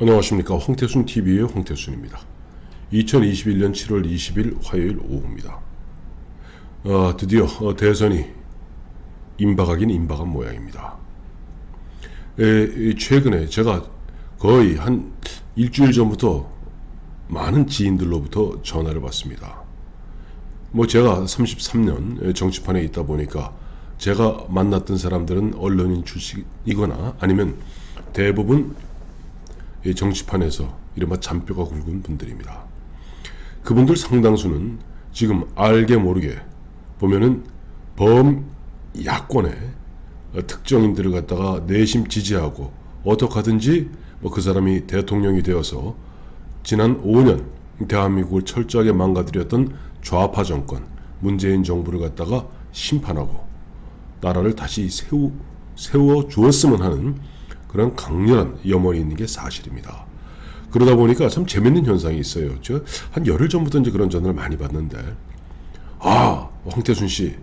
안녕하십니까. 황태순TV의 황태순입니다. 2021년 7월 20일 화요일 오후입니다. 드디어 대선이 임박하긴 임박한 모양입니다. 최근에 제가 거의 한 일주일 전부터 많은 지인들로부터 전화를 받습니다. 제가 33년 정치판에 있다 보니까 제가 만났던 사람들은 언론인 출신이거나 아니면 대부분 정치판에서 이른바 잔뼈가 굵은 분들입니다. 그분들 상당수는 지금 알게 모르게 보면은 범야권의 특정인들을 갖다가 내심 지지하고 어떻게 하든지 그 사람이 대통령이 되어서 지난 5년 대한민국을 철저하게 망가뜨렸던 좌파 정권 문재인 정부를 갖다가 심판하고 나라를 다시 세워 주었으면 하는 그런 강렬한 염원이 있는 게 사실입니다. 그러다 보니까 참 재밌는 현상이 있어요. 저 한 열흘 전부터 이제 그런 전화를 많이 받는데, 황태순 씨,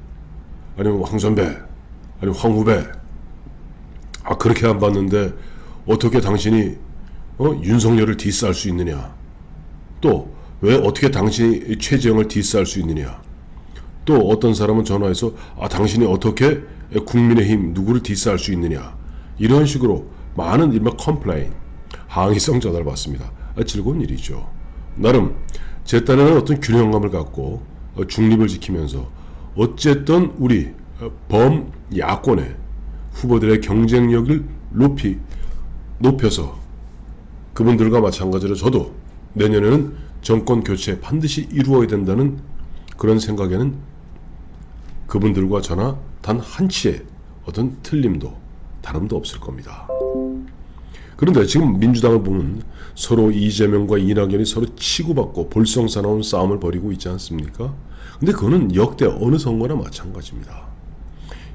아니면 황 선배, 아니면 황 후배, 그렇게 안 봤는데 어떻게 당신이 윤석열을 디스할 수 있느냐? 또 왜 어떻게 당신이 최재형을 디스할 수 있느냐? 또 어떤 사람은 전화해서 당신이 어떻게 국민의힘 누구를 디스할 수 있느냐? 이런 식으로 많은 일명 컴플레인, 항의성 전화를 받습니다. 즐거운 일이죠. 나름 제 딴에는 어떤 균형감을 갖고 중립을 지키면서 어쨌든 우리 범야권의 후보들의 경쟁력을 높여서 그분들과 마찬가지로 저도 내년에는 정권 교체 반드시 이루어야 된다는 그런 생각에는 그분들과 저나 단 한치의 어떤 틀림도 다름도 없을 겁니다. 그런데 지금 민주당을 보면 서로 이재명과 이낙연이 서로 치고받고 볼썽사나운 싸움을 벌이고 있지 않습니까? 근데 그거는 역대 어느 선거나 마찬가지입니다.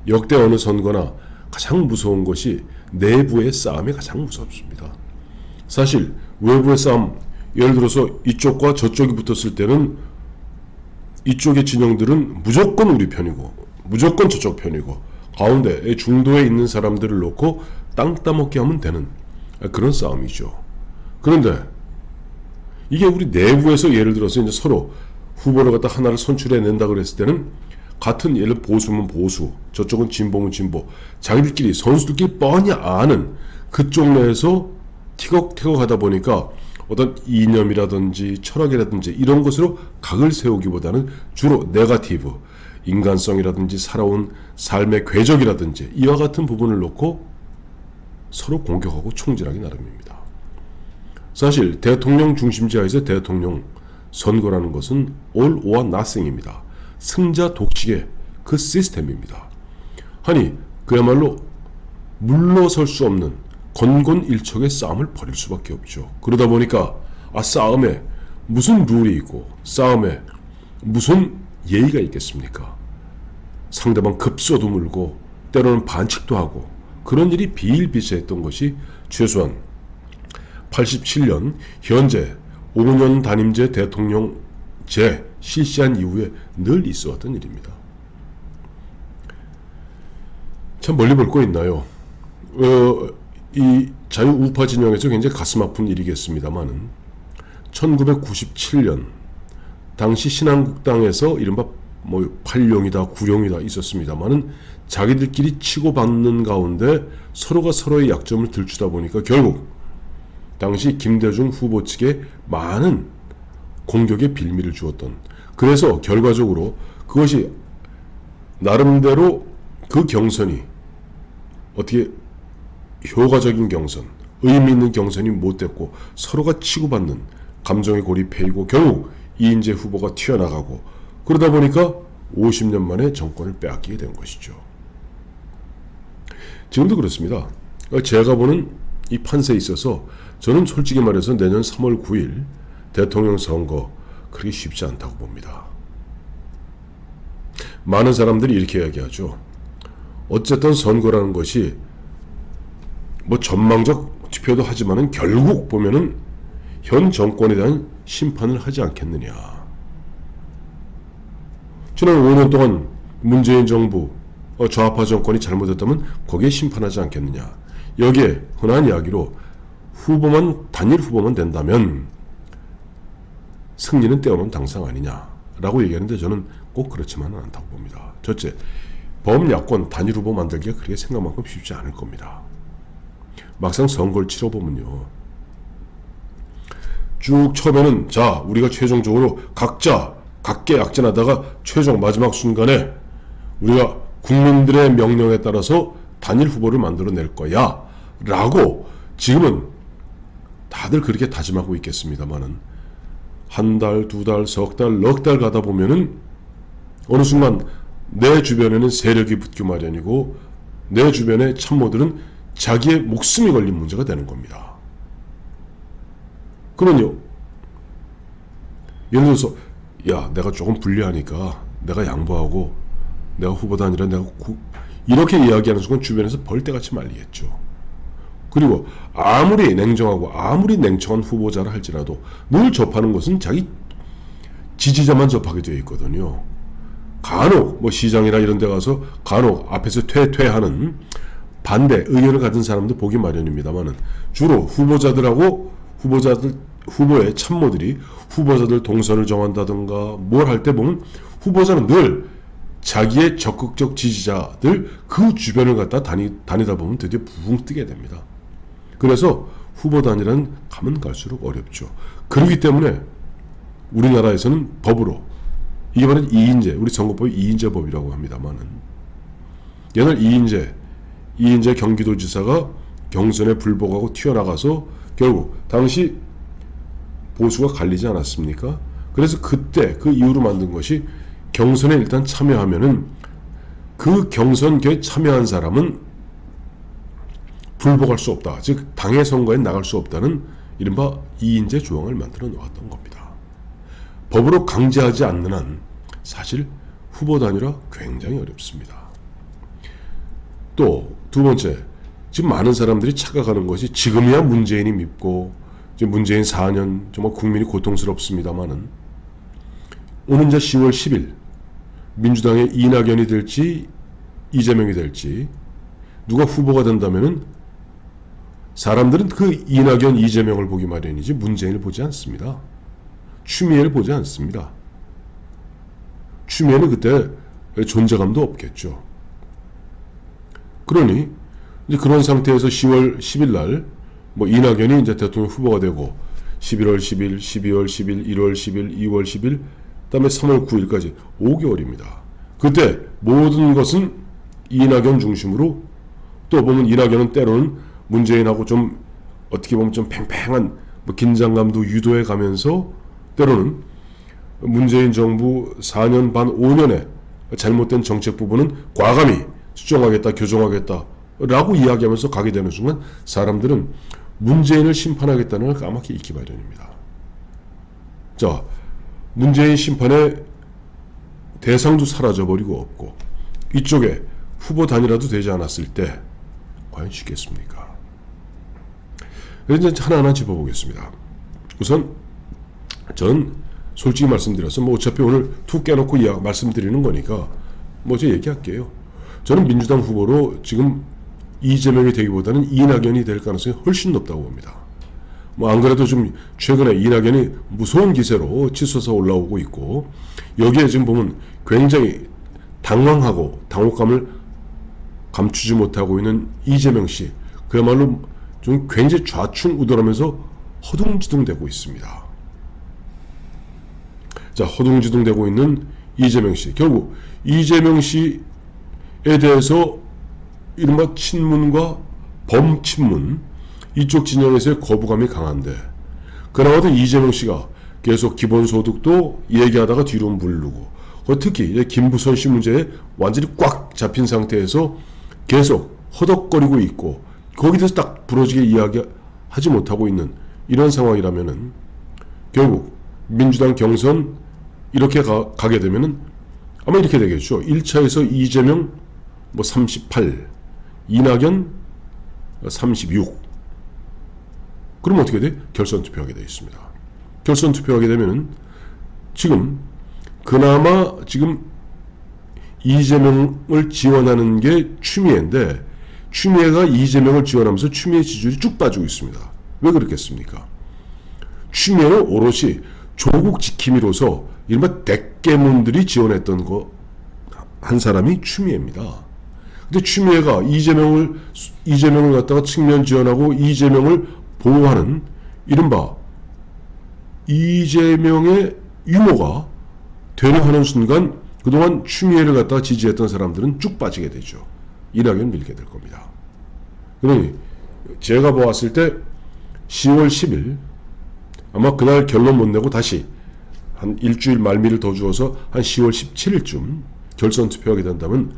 역대 어느 선거나 가장 무서운 것이 내부의 싸움이 가장 무섭습니다. 사실 외부의 싸움, 예를 들어서 이쪽과 저쪽이 붙었을 때는 이쪽의 진영들은 무조건 우리 편이고 무조건 저쪽 편이고 가운데 중도에 있는 사람들을 놓고 땅 따먹게 하면 되는 그런 싸움이죠. 그런데 이게 우리 내부에서 예를 들어서 이제 서로 후보를 갖다 하나를 선출해낸다 그랬을 때는 같은 예를 보수면 보수, 저쪽은 진보면 진보, 자기들끼리 선수들끼리 뻔히 아는 그쪽 내에서 티격태격 하다 보니까 어떤 이념이라든지 철학이라든지 이런 것으로 각을 세우기보다는 주로 네거티브, 인간성이라든지 살아온 삶의 궤적이라든지 이와 같은 부분을 놓고 서로 공격하고 총질하기 나름입니다. 사실 대통령 중심지하에서 대통령 선거라는 것은 all or nothing입니다. 승자 독식의 그 시스템입니다. 아니 그야말로 물러설 수 없는 건건일척의 싸움을 벌일 수밖에 없죠. 그러다 보니까 싸움에 무슨 룰이 있고 싸움에 무슨 예의가 있겠습니까? 상대방 급소도 물고 때로는 반칙도 하고 그런 일이 비일비재했던 것이 최소한 87년 현재 5년 단임제 대통령제 실시한 이후에 늘 있어왔던 일입니다. 참 멀리 볼 거 있나요? 이 자유우파 진영에서 굉장히 가슴 아픈 일이겠습니다만은 1997년 당시 신한국당에서 이른바 팔룡이다 구룡이다 있었습니다만은 자기들끼리 치고받는 가운데 서로가 서로의 약점을 들추다 보니까 결국 당시 김대중 후보 측에 많은 공격의 빌미를 주었던, 그래서 결과적으로 그것이 나름대로 그 경선이 어떻게 효과적인 경선, 의미 있는 경선이 못됐고 서로가 치고받는 감정의 고립해이고 결국 이인재 후보가 튀어나가고 그러다 보니까 50년 만에 정권을 빼앗기게 된 것이죠. 지금도 그렇습니다. 제가 보는 이 판세에 있어서 저는 솔직히 말해서 내년 3월 9일 대통령 선거 그렇게 쉽지 않다고 봅니다. 많은 사람들이 이렇게 이야기하죠. 어쨌든 선거라는 것이 전망적 투표도 하지만은 결국 보면은 현 정권에 대한 심판을 하지 않겠느냐. 지난 5년 동안 문재인 정부 좌파 정권이 잘못했다면 거기에 심판하지 않겠느냐. 여기에 흔한 이야기로 단일 후보만 된다면 승리는 떼어놓은 당상 아니냐라고 얘기하는데 저는 꼭 그렇지만은 않다고 봅니다. 첫째, 범야권 단일 후보 만들기가 그렇게 생각만큼 쉽지 않을 겁니다. 막상 선거를 치러보면요, 쭉 처음에는 자 우리가 최종적으로 각자 각계 약진하다가 최종 마지막 순간에 우리가 국민들의 명령에 따라서 단일 후보를 만들어낼 거야 라고 지금은 다들 그렇게 다짐하고 있겠습니다만은 한 달, 두 달, 석 달, 넉 달 가다 보면은 어느 순간 내 주변에는 세력이 붙기 마련이고 내 주변의 참모들은 자기의 목숨이 걸린 문제가 되는 겁니다. 그러면요, 예를 들어서 야 내가 조금 불리하니까 내가 양보하고 내가 후보도 아니라 이렇게 이야기하는 순간 주변에서 벌떼같이 말리겠죠. 그리고 아무리 냉정하고 아무리 냉정한 후보자라 할지라도 늘 접하는 것은 자기 지지자만 접하게 되어 있거든요. 간혹 뭐 시장이나 이런 데 가서 간혹 앞에서 퇴퇴하는 반대 의견을 가진 사람도 보기 마련입니다만은 주로 후보의 참모들이 후보자들 동선을 정한다든가 뭘 할 때 보면 후보자는 늘 자기의 적극적 지지자들 그 주변을 갖다 다니다 보면 드디어 붕 뜨게 됩니다. 그래서 후보 단일화는 가면 갈수록 어렵죠. 그렇기 때문에 우리나라에서는 법으로 이게 바로 우리 선거법이 2인제 법이라고 합니다만은 옛날 2인제 경기도지사가 경선에 불복하고 튀어나가서 결국 당시 보수가 갈리지 않았습니까? 그래서 그때 그 이후로 만든 것이 경선에 일단 참여하면은 그 경선에 참여한 사람은 불복할 수 없다. 즉 당의 선거에 나갈 수 없다는 이른바 2인제 조항을 만들어 놓았던 겁니다. 법으로 강제하지 않는 한 사실 후보 단일화 굉장히 어렵습니다. 또 두 번째, 지금 많은 사람들이 착각하는 것이 지금이야 문재인이 밉고 지금 문재인 4년 정말 국민이 고통스럽습니다만은 오는 이제 10월 10일 민주당의 이낙연이 될지 이재명이 될지 누가 후보가 된다면은 사람들은 그 이낙연, 이재명을 보기 마련이지 문재인을 보지 않습니다. 추미애를 보지 않습니다. 추미애는 그때 존재감도 없겠죠. 그러니 이제 그런 상태에서 10월 10일 날 뭐 이낙연이 이제 대통령 후보가 되고 11월 10일, 12월 10일, 1월 10일, 2월 10일, 그다음에 3월 9일까지 5개월입니다. 그때 모든 것은 이낙연 중심으로 또 보면 이낙연은 때로는 문재인하고 좀 어떻게 보면 좀 팽팽한 뭐 긴장감도 유도해 가면서 때로는 문재인 정부 4년 반 5년의 잘못된 정책 부분은 과감히 수정하겠다, 교정하겠다 라고 이야기하면서 가게 되는 순간 사람들은 문재인을 심판하겠다는 걸 까맣게 잊기 마련입니다. 자, 문재인 심판의 대상도 사라져버리고 없고 이쪽에 후보 단일화도 되지 않았을 때 과연 쉽겠습니까? 그래서 이제 하나하나 짚어보겠습니다. 우선 전 솔직히 말씀드려서 뭐 어차피 오늘 툭 깨놓고 말씀드리는 거니까 뭐 제가 얘기할게요. 저는 민주당 후보로 지금 이재명이 되기보다는 이낙연이 될 가능성이 훨씬 높다고 봅니다. 뭐 안 그래도 좀 최근에 이낙연이 무서운 기세로 치솟아 올라오고 있고 여기에 지금 보면 굉장히 당황하고 당혹감을 감추지 못하고 있는 이재명 씨, 그야말로 좀 굉장히 좌충우돌하면서 허둥지둥되고 있습니다. 자, 허둥지둥되고 있는 이재명 씨, 결국 이재명 씨에 대해서 이른바 친문과 범친문 이쪽 진영에서의 거부감이 강한데 그나마도 이재명 씨가 계속 기본소득도 얘기하다가 뒤로 물르고 특히 김부선 씨 문제에 완전히 꽉 잡힌 상태에서 계속 허덕거리고 있고 거기에 대해서 딱 부러지게 이야기하지 못하고 있는 이런 상황이라면은 결국 민주당 경선 이렇게 가게 되면은 아마 이렇게 되겠죠. 1차에서 이재명 38, 이낙연 36. 그럼 어떻게 돼? 결선 투표하게 되어 있습니다. 결선 투표하게 되면은 그나마 지금 이재명을 지원하는 게 추미애인데 추미애가 이재명을 지원하면서 추미애 지지율이 쭉 빠지고 있습니다. 왜 그렇겠습니까? 추미애는 오롯이 조국 지킴이로서 이른바 대깨문들이 지원했던 한 사람이 추미애입니다. 근데 추미애가 이재명을 갖다가 측면 지원하고 이재명을 보호하는 이른바 이재명의 유모가 되려 하는 순간 그동안 추미애를 갖다가 지지했던 사람들은 쭉 빠지게 되죠. 이낙연 밀게 될 겁니다. 그러니 제가 보았을 때 10월 10일 아마 그날 결론 못 내고 다시 한 일주일 말미를 더 주어서 한 10월 17일쯤 결선 투표하게 된다면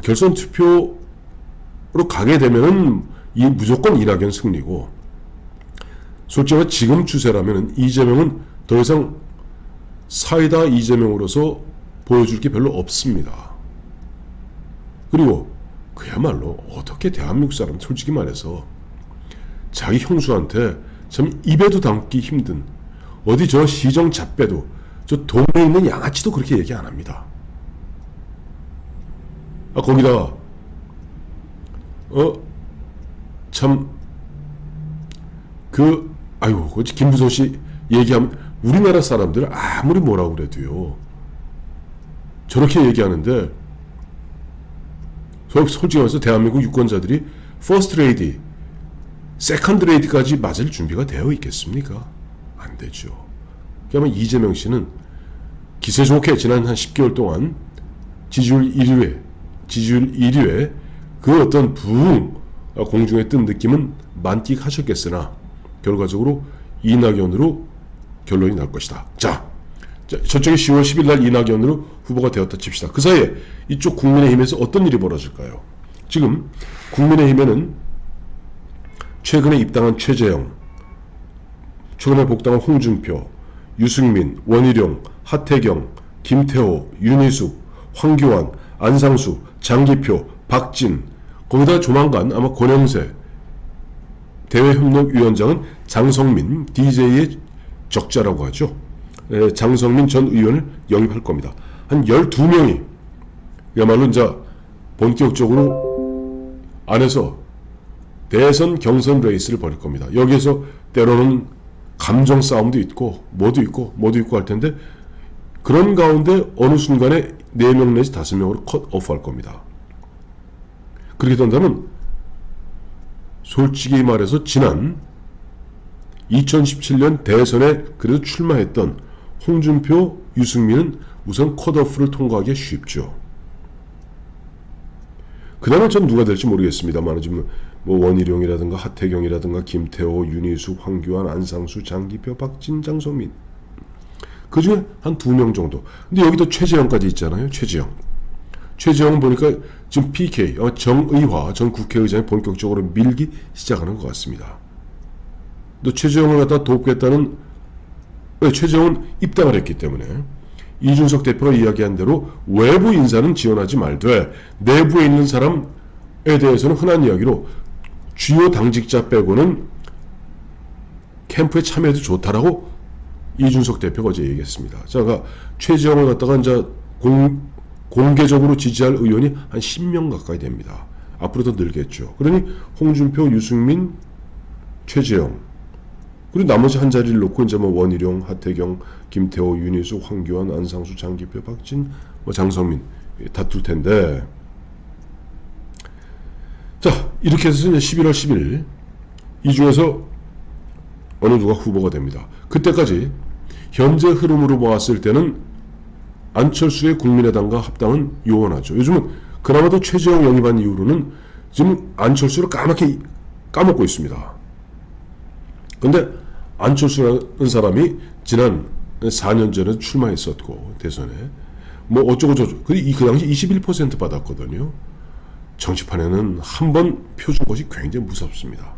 결선 투표로 가게 되면은 무조건 이낙연 승리고, 솔직히 지금 추세라면 이재명은 더 이상 사이다 이재명으로서 보여줄 게 별로 없습니다. 그리고 그야말로 어떻게 대한민국 사람 솔직히 말해서 자기 형수한테 참 입에도 담기 힘든 어디 저 시정 잡배도 저 동네에 있는 양아치도 그렇게 얘기 안 합니다. 거기다가 참 아유 김부선 씨 얘기하면 우리나라 사람들 아무리 뭐라고 그래도요 저렇게 얘기하는데, 솔직히 말해서 대한민국 유권자들이 퍼스트 레이디, 세컨드 레이디까지 맞을 준비가 되어 있겠습니까? 안 되죠. 그러면 이재명 씨는 기세 좋게 지난 한 10개월 동안 지지율 1위에 그 어떤 부흥 공중에 뜬 느낌은 만끽하셨겠으나 결과적으로 이낙연으로 결론이 날 것이다. 자, 저쪽에 10월 10일 날 이낙연으로 후보가 되었다 칩시다. 그 사이에 이쪽 국민의힘에서 어떤 일이 벌어질까요? 지금 국민의힘에는 최근에 입당한 최재형, 최근에 복당한 홍준표, 유승민, 원희룡, 하태경, 김태호, 윤희숙, 황교안, 안상수, 장기표, 박진, 거기다 조만간 아마 권영세 대외협력위원장은 장성민, DJ의 적자라고 하죠. 장성민 전 의원을 영입할 겁니다. 한 12명이 그야말로 이제 본격적으로 안에서 대선 경선 레이스를 벌일 겁니다. 여기에서 때로는 감정 싸움도 있고 뭐도 있고 할 텐데, 그런 가운데 어느 순간에 4명 내지 5명으로 컷오프 할 겁니다. 그렇게 된다면 솔직히 말해서 지난 2017년 대선에 그래도 출마했던 홍준표, 유승민은 우선 컷오프를 통과하기 쉽죠. 그 다음에 전 누가 될지 모르겠습니다만 지금 뭐 원희룡이라든가 하태경이라든가 김태호, 윤희숙, 황교안, 안상수, 장기표, 박진, 장성민, 그 중에 한 2명 정도. 근데 여기도 최재형까지 있잖아요. 최재형은 보니까 지금 PK 정의화 전 국회의장이 본격적으로 밀기 시작하는 것 같습니다. 또 최재형을 갖다 돕겠다는, 최재형은 입당을 했기 때문에 이준석 대표가 이야기한 대로 외부 인사는 지원하지 말되 내부에 있는 사람에 대해서는 흔한 이야기로 주요 당직자 빼고는 캠프에 참여해도 좋다라고 이준석 대표가 어제 얘기했습니다. 제가 최재형을 갖다가 이제 공개적으로 지지할 의원이 한 10명 가까이 됩니다. 앞으로 더 늘겠죠. 그러니 홍준표, 유승민, 최재형, 그리고 나머지 한 자리를 놓고 이제 뭐 원희룡, 하태경, 김태호, 윤희숙, 황교안, 안상수, 장기표, 박진, 장성민 다툴 텐데, 자 이렇게 해서 이제 11월 10일 이 중에서 어느 누가 후보가 됩니다. 그때까지 현재 흐름으로 보았을 때는 안철수의 국민의당과 합당은 요원하죠. 요즘은 그나마도 최재형 영입한 이후로는 지금 안철수를 까맣게 까먹고 있습니다. 근데 안철수라는 사람이 지난 4년 전에 출마했었고 대선에 뭐 어쩌고저쩌고 그 당시 21% 받았거든요. 정치판에는 한 번 펴준 것이 굉장히 무섭습니다.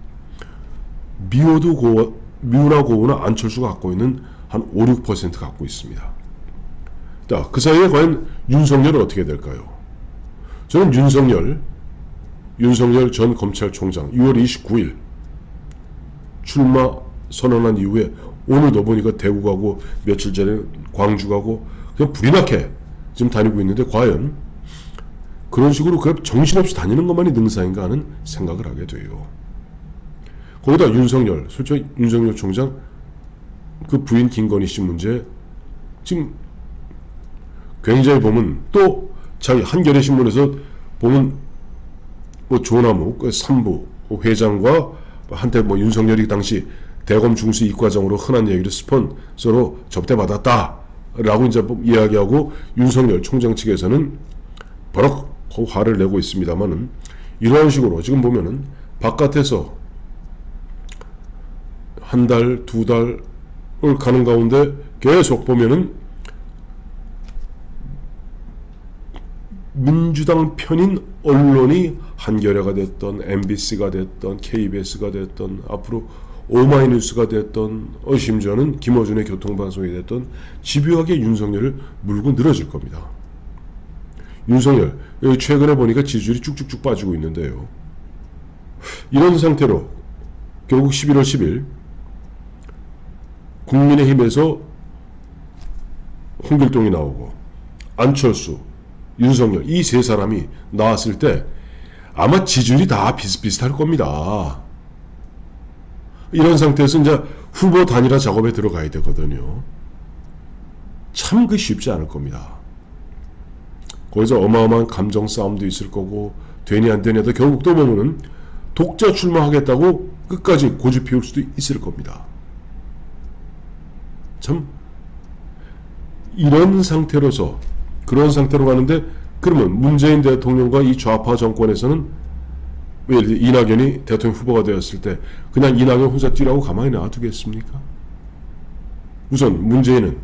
미우나 고우나 안철수가 갖고 있는 한 5, 6% 갖고 있습니다. 자, 그 사이에 과연 윤석열은 어떻게 될까요? 저는 윤석열 전 검찰총장 6월 29일 출마 선언한 이후에 오늘도 보니까 대구 가고 며칠 전에 광주 가고 그냥 불이 나게 지금 다니고 있는데, 과연 그런 식으로 그냥 정신없이 다니는 것만이 능사인가 하는 생각을 하게 돼요. 거기다 윤석열, 솔직히 윤석열 총장 그 부인 김건희 씨 문제 지금 굉장히 보면 또 자기 한겨레 신문에서 보면 뭐 조남욱 그 산부 회장과 한때 뭐 윤석열이 당시 대검 중수 이과장으로 흔한 얘기를 스폰서로 접대받았다라고 이제 이야기하고 윤석열 총장 측에서는 버럭 화를 내고 있습니다만은 이러한 식으로 지금 보면은 바깥에서 한 달, 두 달을 가는 가운데 계속 보면은 민주당 편인 언론이 한겨레가 됐던 MBC가 됐던 KBS가 됐던 앞으로 오마이뉴스가 됐던 심지어는 김어준의 교통방송이 됐던 집요하게 윤석열을 물고 늘어질 겁니다. 윤석열 최근에 보니까 지지율이 쭉쭉쭉 빠지고 있는데요. 이런 상태로 결국 11월 10일 국민의힘에서 홍길동이 나오고 안철수, 윤석열 이 세 사람이 나왔을 때 아마 지지율이 다 비슷비슷할 겁니다. 이런 상태에서 이제 후보 단일화 작업에 들어가야 되거든요. 참 그 쉽지 않을 겁니다. 거기서 어마어마한 감정 싸움도 있을 거고 되니 안 되냐도 결국 또 보면은 독자 출마하겠다고 끝까지 고집 피울 수도 있을 겁니다. 참 이런 상태로서 그런 상태로 가는데 그러면 문재인 대통령과 이 좌파 정권에서는 예를 들어 이낙연이 대통령 후보가 되었을 때 그냥 이낙연 혼자 뛰라고 가만히 놔두겠습니까? 우선 문재인은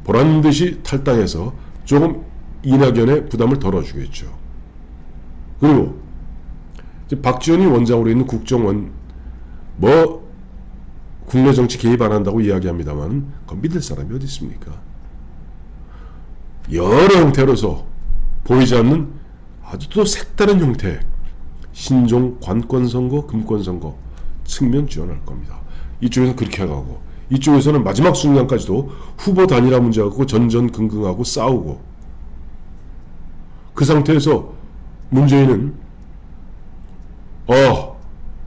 보란듯이 탈당해서 조금 이낙연의 부담을 덜어주겠죠. 그리고 이제 박지원이 원장으로 있는 국정원 뭐 국내 정치 개입 안 한다고 이야기합니다만 그건 믿을 사람이 어디 있습니까? 여러 형태로서 보이지 않는 아주 또 색다른 형태 신종 관권선거, 금권선거 측면 지원할 겁니다. 이쪽에서 그렇게 가고 이쪽에서는 마지막 순간까지도 후보 단일화 문제 갖고 전전긍긍하고 싸우고 그 상태에서 문재인은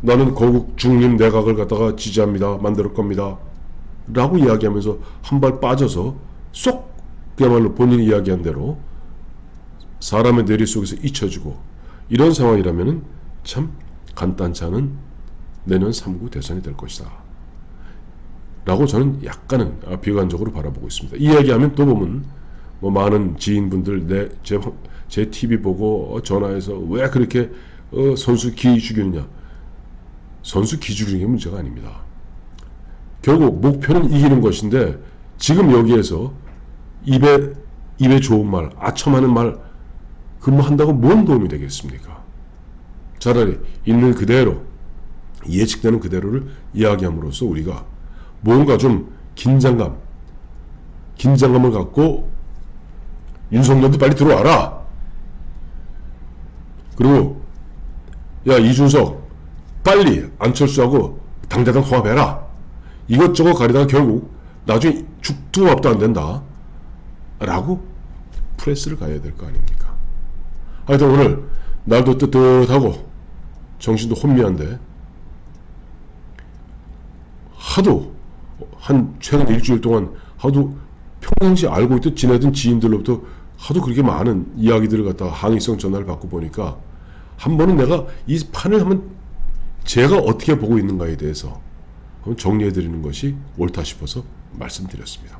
나는 거국 중림 내각을 갖다가 지지합니다. 만들 겁니다. 라고 이야기하면서 한 발 빠져서 쏙 그야말로 본인이 이야기한 대로 사람의 뇌리 속에서 잊혀지고 이런 상황이라면 참 간단치 않은 내년 3구 대선이 될 것이다. 라고 저는 약간은 비관적으로 바라보고 있습니다. 이 이야기하면 또 보면 뭐 많은 지인분들 제 TV 보고 전화해서 왜 그렇게 선수 기 죽이느냐. 선수 기 죽이는 게 문제가 아닙니다. 결국 목표는 이기는 것인데 지금 여기에서 입에 좋은 말, 아첨하는 말 근무한다고 뭔 도움이 되겠습니까? 차라리 있는 그대로 예측되는 그대로를 이야기함으로써 우리가 뭔가 좀 긴장감을 갖고 윤석열도 빨리 들어와라. 그리고 야 이준석 빨리 안철수하고 당대당 통합해라. 이것저것 가리다가 결국 나중에 죽두밥도 안 된다. 라고 프레스를 가야 될 거 아닙니까? 하여튼 오늘 날도 뜨뜻하고 정신도 혼미한데 하도 한 최근 일주일 동안 하도 평상시 알고 있던 지내던 지인들로부터 하도 그렇게 많은 이야기들을 갖다가 항의성 전화를 받고 보니까 한 번은 내가 이 판을 한번 제가 어떻게 보고 있는가에 대해서 한번 정리해 드리는 것이 옳다 싶어서 말씀드렸습니다.